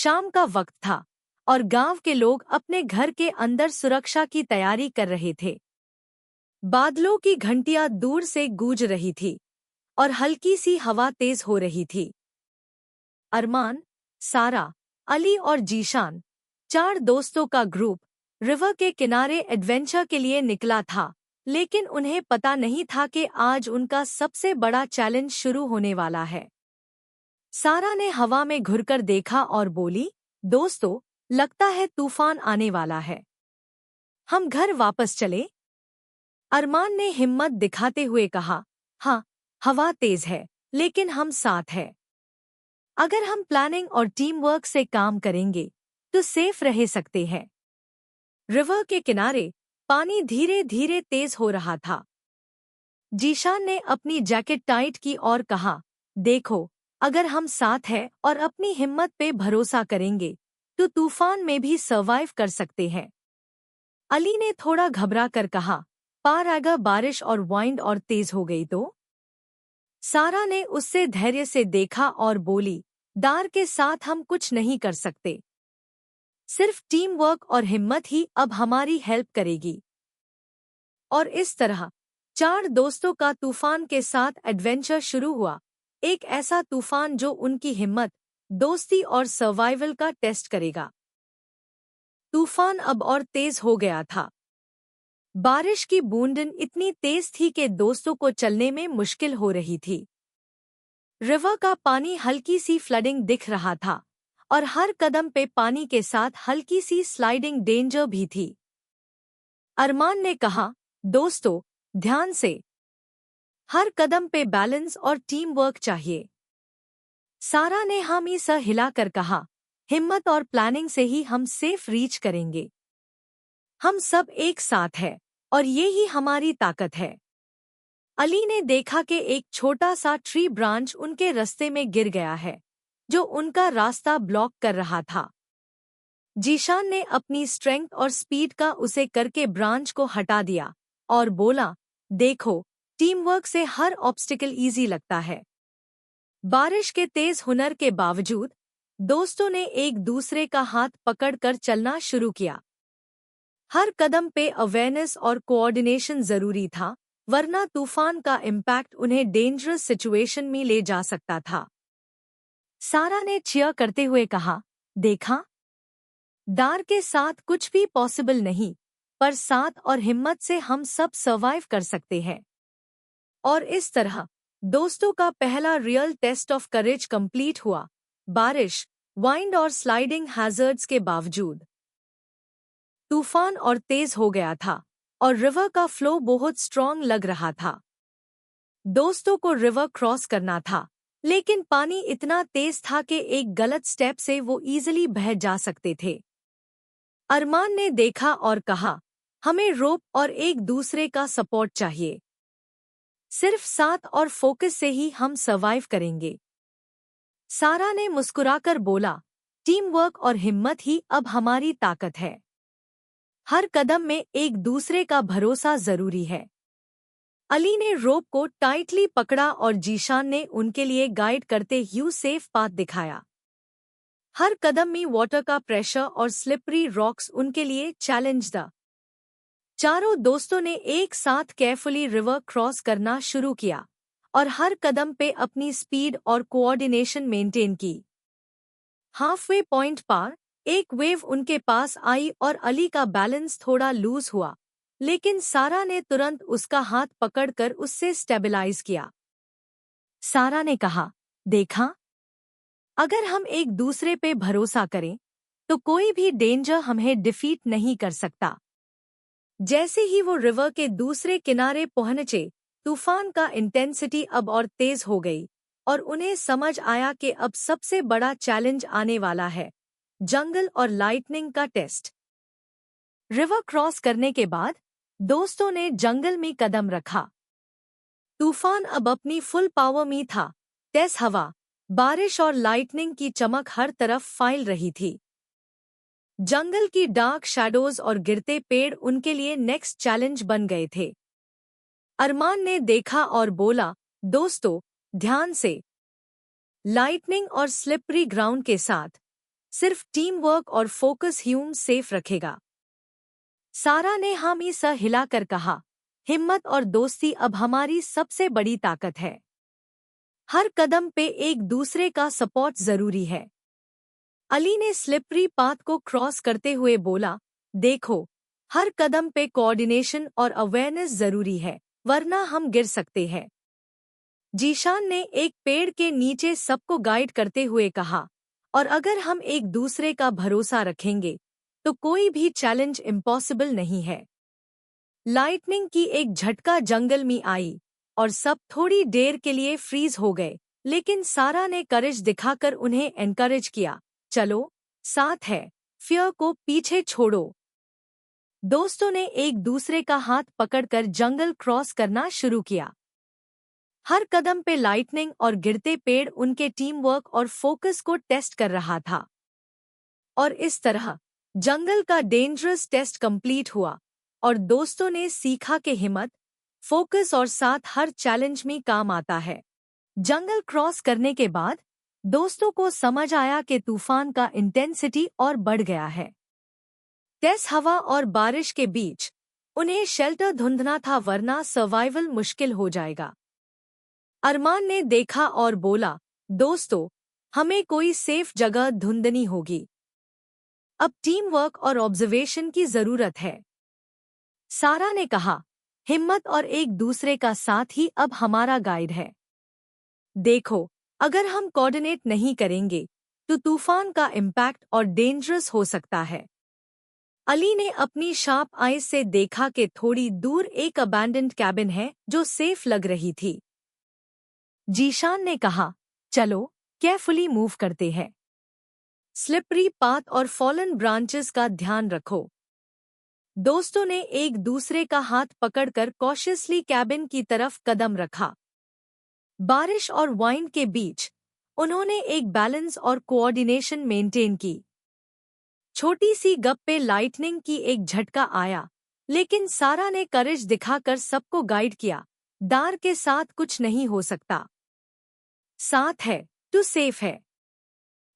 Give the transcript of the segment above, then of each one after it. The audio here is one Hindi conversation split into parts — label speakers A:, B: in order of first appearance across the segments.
A: शाम का वक्त था और गांव के लोग अपने घर के अंदर सुरक्षा की तैयारी कर रहे थे। बादलों की घंटियां दूर से गूंज रही थी और हल्की सी हवा तेज हो रही थी। अरमान, सारा, अली और जीशान, 4 दोस्तों का ग्रुप रिवर के किनारे एडवेंचर के लिए निकला था, लेकिन उन्हें पता नहीं था कि आज उनका सबसे बड़ा चैलेंज शुरू होने वाला है। सारा ने हवा में घुरकर देखा और बोली, दोस्तों, लगता है तूफान आने वाला है। हम घर वापस चले? अरमान ने हिम्मत दिखाते हुए कहा, हाँ, हवा तेज है, लेकिन हम साथ हैं। अगर हम प्लानिंग और टीम वर्क से काम करेंगे तो सेफ रह सकते हैं। रिवर के किनारे पानी धीरे धीरे तेज हो रहा था। जीशान ने अपनी जैकेट टाइट की और कहा, देखो, अगर हम साथ हैं और अपनी हिम्मत पे भरोसा करेंगे तो तूफान में भी सर्वाइव कर सकते हैं। अली ने थोड़ा घबरा कर कहा, पार अगर बारिश और वाइंड और तेज हो गई तो? सारा ने उससे धैर्य से देखा और बोली, डर के साथ हम कुछ नहीं कर सकते। सिर्फ टीम वर्क और हिम्मत ही अब हमारी हेल्प करेगी। और इस तरह 4 दोस्तों का तूफान के साथ एडवेंचर शुरू हुआ। एक ऐसा तूफान जो उनकी हिम्मत, दोस्ती और सर्वाइवल का टेस्ट करेगा। तूफान अब और तेज हो गया था। बारिश की बूंदें इतनी तेज थी कि दोस्तों को चलने में मुश्किल हो रही थी। रिवर का पानी हल्की सी फ्लडिंग दिख रहा था और हर कदम पे पानी के साथ हल्की सी स्लाइडिंग डेंजर भी थी। अरमान ने कहा, दोस्तों, ध्यान से, हर कदम पे बैलेंस और टीम वर्क चाहिए। सारा ने हामी सा हिलाकर कहा, हिम्मत और प्लानिंग से ही हम सेफ रीच करेंगे। हम सब एक साथ हैं और ये ही हमारी ताकत है। अली ने देखा कि एक छोटा सा ट्री ब्रांच उनके रास्ते में गिर गया है, जो उनका रास्ता ब्लॉक कर रहा था। जीशान ने अपनी स्ट्रेंथ और स्पीड का उसे करके ब्रांच को हटा दिया और बोला, देखो, टीम वर्क से हर ऑब्स्टिकल इजी लगता है। बारिश के तेज हुनर के बावजूद दोस्तों ने एक दूसरे का हाथ पकड़कर चलना शुरू किया। हर कदम पे अवेयरनेस और कोऑर्डिनेशन जरूरी था, वरना तूफान का इम्पैक्ट उन्हें डेंजरस सिचुएशन में ले जा सकता था। सारा ने चीयर करते हुए कहा, देखा, डर के साथ कुछ भी पॉसिबल नहीं, पर साथ और हिम्मत से हम सब सर्वाइव कर सकते हैं। और इस तरह दोस्तों का पहला real test of courage complete हुआ, बारिश, वाइंड और स्लाइडिंग हैजर्ड्स के बावजूद। तूफान और तेज हो गया था और रिवर का फ्लो बहुत स्ट्रॉन्ग लग रहा था। दोस्तों को रिवर क्रॉस करना था, लेकिन पानी इतना तेज था कि एक गलत स्टेप से वो इजीली बह जा सकते थे। अरमान ने देखा और कहा, हमें रोप और एक दूसरे का सपोर्ट चाहिए। सिर्फ साथ और फोकस से ही हम सर्वाइव करेंगे। सारा ने मुस्कुराकर बोला, टीम वर्क और हिम्मत ही अब हमारी ताकत है। हर कदम में एक दूसरे का भरोसा जरूरी है। अली ने रोप को टाइटली पकड़ा और जीशान ने उनके लिए गाइड करते हुए सेफ पाथ दिखाया। हर कदम में वाटर का प्रेशर और स्लिपरी रॉक्स उनके लिए चैलेंज था। चारों दोस्तों ने एक साथ केयरफुली रिवर क्रॉस करना शुरू किया और हर कदम पे अपनी स्पीड और कोऑर्डिनेशन मेंटेन की। हाफवे पॉइंट पार एक वेव उनके पास आई और अली का बैलेंस थोड़ा लूज हुआ, लेकिन सारा ने तुरंत उसका हाथ पकड़कर उससे स्टेबलाइज किया। सारा ने कहा, देखा, अगर हम एक दूसरे पे भरोसा करें तो कोई भी डेंजर हमें डिफीट नहीं कर सकता। जैसे ही वो रिवर के दूसरे किनारे पहुंचे, तूफान का इंटेंसिटी अब और तेज हो गई और उन्हें समझ आया कि अब सबसे बड़ा चैलेंज आने वाला है, जंगल और लाइटनिंग का टेस्ट। रिवर क्रॉस करने के बाद दोस्तों ने जंगल में कदम रखा। तूफान अब अपनी फुल पावर में था। तेज हवा, बारिश और लाइटनिंग की चमक हर तरफ फैल रही थी। जंगल की डार्क शैडोज और गिरते पेड़ उनके लिए नेक्स्ट चैलेंज बन गए थे। अरमान ने देखा और बोला, दोस्तों, ध्यान से। लाइटनिंग और स्लिपरी ग्राउंड के साथ सिर्फ टीम वर्क और फोकस ह्यूम सेफ रखेगा। सारा ने हामी सा हिलाकर कहा, हिम्मत और दोस्ती अब हमारी सबसे बड़ी ताकत है। हर कदम पे एक दूसरे का सपोर्ट जरूरी है। अली ने स्लिपरी पाथ को क्रॉस करते हुए बोला, देखो, हर कदम पे कोऑर्डिनेशन और अवेयरनेस जरूरी है, वरना हम गिर सकते हैं। जीशान ने एक पेड़ के नीचे सबको गाइड करते हुए कहा, और अगर हम एक दूसरे का भरोसा रखेंगे तो कोई भी चैलेंज इम्पॉसिबल नहीं है। लाइटनिंग की एक झटका जंगल में आई और सब थोड़ी देर के लिए फ्रीज हो गए, लेकिन सारा ने करेज दिखाकर उन्हें एनकरेज किया, चलो, साथ है, फियर को पीछे छोड़ो। दोस्तों ने एक दूसरे का हाथ पकड़कर जंगल क्रॉस करना शुरू किया। हर कदम पे लाइटनिंग और गिरते पेड़ उनके टीम वर्क और फोकस को टेस्ट कर रहा था। और इस तरह जंगल का डेंजरस टेस्ट कंप्लीट हुआ और दोस्तों ने सीखा कि हिम्मत, फोकस और साथ हर चैलेंज में काम आता है। जंगल क्रॉस करने के बाद दोस्तों को समझ आया कि तूफान का इंटेंसिटी और बढ़ गया है। तेज हवा और बारिश के बीच उन्हें शेल्टर ढूंढना था, वरना सर्वाइवल मुश्किल हो जाएगा। अरमान ने देखा और बोला, दोस्तों, हमें कोई सेफ जगह ढूंढनी होगी। अब टीम वर्क और ऑब्जर्वेशन की जरूरत है। सारा ने कहा, हिम्मत और एक दूसरे का साथ ही अब हमारा गाइड है। देखो, अगर हम कोऑर्डिनेट नहीं करेंगे तो तूफान का इम्पैक्ट और डेंजरस हो सकता है। अली ने अपनी शार्प आईज से देखा कि थोड़ी दूर एक अबैंडन्ड कैबिन है जो सेफ लग रही थी। जीशान ने कहा, चलो, केयरफुली मूव करते हैं। स्लिपरी पाथ और फॉलन ब्रांचेस का ध्यान रखो। दोस्तों ने एक दूसरे का हाथ पकड़कर कॉशियसली कैबिन की तरफ कदम रखा। बारिश और वाइंड के बीच उन्होंने एक बैलेंस और कोऑर्डिनेशन मेंटेन की। छोटी सी गप पे लाइटनिंग की एक झटका आया, लेकिन सारा ने करेज दिखाकर सबको गाइड किया, डर के साथ कुछ नहीं हो सकता। साथ है तो सेफ है।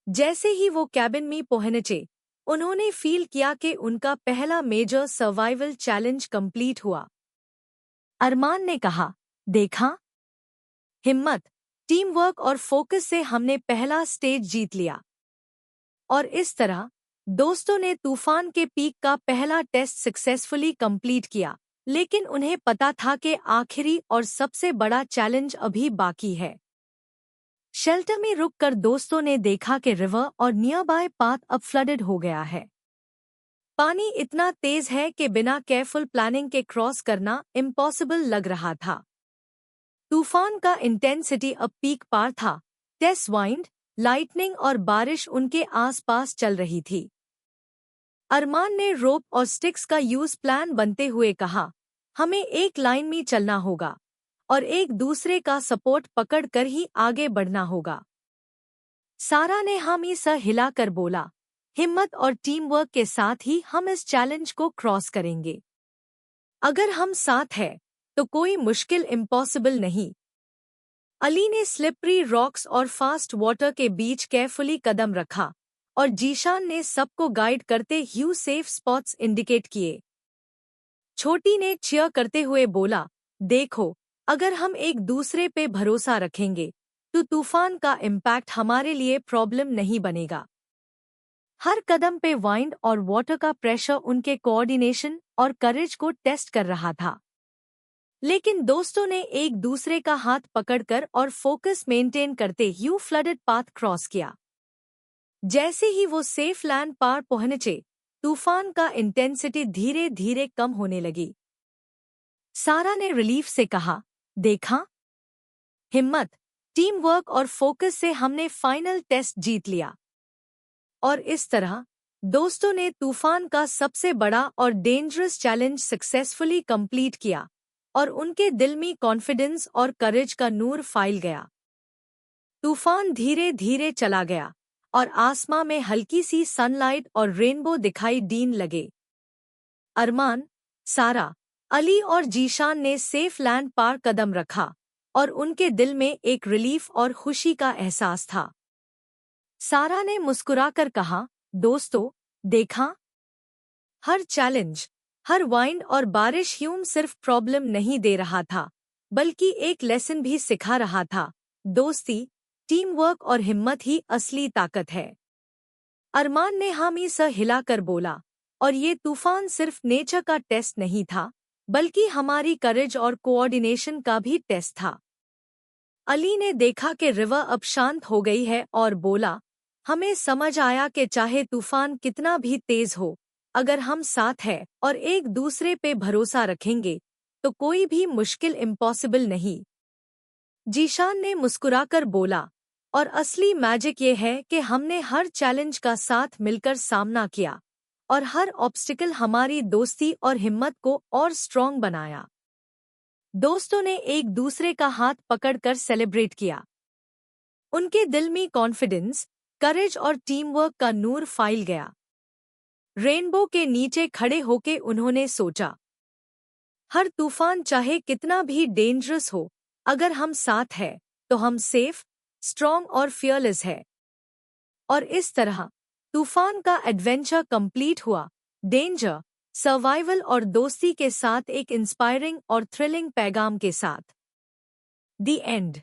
A: जैसे ही वो कैबिन में पहुंचे, उन्होंने फील किया कि उनका पहला मेजर सर्वाइवल चैलेंज कंप्लीट हुआ। अरमान ने कहा, देखा, हिम्मत, टीम वर्क और फोकस से हमने पहला स्टेज जीत लिया। और इस तरह दोस्तों ने तूफान के पीक का पहला टेस्ट सक्सेसफुली कंप्लीट किया, लेकिन उन्हें पता था कि आखिरी और सबसे बड़ा चैलेंज अभी बाकी है। शेल्टर में रुककर दोस्तों ने देखा कि रिवर और नियरबाय पाथ अब फ्लडेड हो गया है। पानी इतना तेज है कि बिना केयरफुल प्लानिंग के क्रॉस करना इम्पॉसिबल लग रहा था। तूफान का इंटेंसिटी अब पीक पार था। टेस्ट वाइंड, लाइटनिंग और बारिश उनके आसपास चल रही थी। अरमान ने रोप और स्टिक्स का यूज प्लान बनते हुए कहा, हमें एक लाइन में चलना होगा और एक दूसरे का सपोर्ट पकड़कर ही आगे बढ़ना होगा। सारा ने हामी सा हिलाकर बोला, हिम्मत और टीम वर्क के साथ ही हम इस चैलेंज को क्रॉस करेंगे। अगर हम साथ हैं तो कोई मुश्किल इम्पॉसिबल नहीं। अली ने स्लिपरी रॉक्स और फास्ट वाटर के बीच केयरफुली कदम रखा और जीशान ने सबको गाइड करते ह्यू सेफ स्पॉट्स इंडिकेट किए। छोटी ने चीयर करते हुए बोला, देखो, अगर हम एक दूसरे पे भरोसा रखेंगे तो तूफान का इम्पैक्ट हमारे लिए प्रॉब्लम नहीं बनेगा। हर कदम पे वाइंड और वाटर का प्रेशर उनके कोऑर्डिनेशन और करेज को टेस्ट कर रहा था, लेकिन दोस्तों ने एक दूसरे का हाथ पकड़कर और फोकस मेंटेन करते ह्यू फ्लडेड पाथ क्रॉस किया। जैसे ही वो सेफ लैंड पार पहुंचे, तूफान का इंटेंसिटी धीरे धीरे कम होने लगी। सारा ने रिलीफ से कहा, देखा, हिम्मत, टीम वर्क और फोकस से हमने फाइनल टेस्ट जीत लिया। और इस तरह दोस्तों ने तूफान का सबसे बड़ा और डेंजरस चैलेंज सक्सेसफुली कंप्लीट किया और उनके दिल में कॉन्फिडेंस और करेज का नूर फैल गया। तूफान धीरे धीरे चला गया और आसमां में हल्की सी सनलाइट और रेनबो दिखाई देने लगे। अरमान, सारा, अली और जीशान ने सेफ लैंड पार कदम रखा और उनके दिल में एक रिलीफ और खुशी का एहसास था। सारा ने मुस्कुराकर कहा, दोस्तों, देखा, हर चैलेंज, हर वाइंड और बारिश ह्यूम सिर्फ प्रॉब्लम नहीं दे रहा था, बल्कि एक लेसन भी सिखा रहा था। दोस्ती, टीम वर्क और हिम्मत ही असली ताकत है। अरमान ने हामी स हिलाकर बोला, और ये तूफान सिर्फ नेचर का टेस्ट नहीं था, बल्कि हमारी करेज और कोऑर्डिनेशन का भी टेस्ट था। अली ने देखा कि रिवर अब शांत हो गई है और बोला, हमें समझ आया कि चाहे तूफान कितना भी तेज हो, अगर हम साथ हैं और एक दूसरे पे भरोसा रखेंगे, तो कोई भी मुश्किल इम्पॉसिबल नहीं। जीशान ने मुस्कुराकर बोला, और असली मैजिक ये है कि हमने हर चैलेंज का साथ मिलकर सामना किया, और हर ऑब्स्टिकल हमारी दोस्ती और हिम्मत को और स्ट्रॉन्ग बनाया। दोस्तों ने एक दूसरे का हाथ पकड़कर सेलिब्रेट किया। उनके दिल में कॉन्फिडेंस, करेज और टीम वर्क का नूर फैल गया। रेनबो के नीचे खड़े होके उन्होंने सोचा, हर तूफान चाहे कितना भी डेंजरस हो, अगर हम साथ हैं, तो हम सेफ, स्ट्रॉन्ग और फियरलेस है। और इस तरह तूफान का एडवेंचर कंप्लीट हुआ, डेंजर, सर्वाइवल और दोस्ती के साथ एक इंस्पायरिंग और थ्रिलिंग पैगाम के साथ। The end.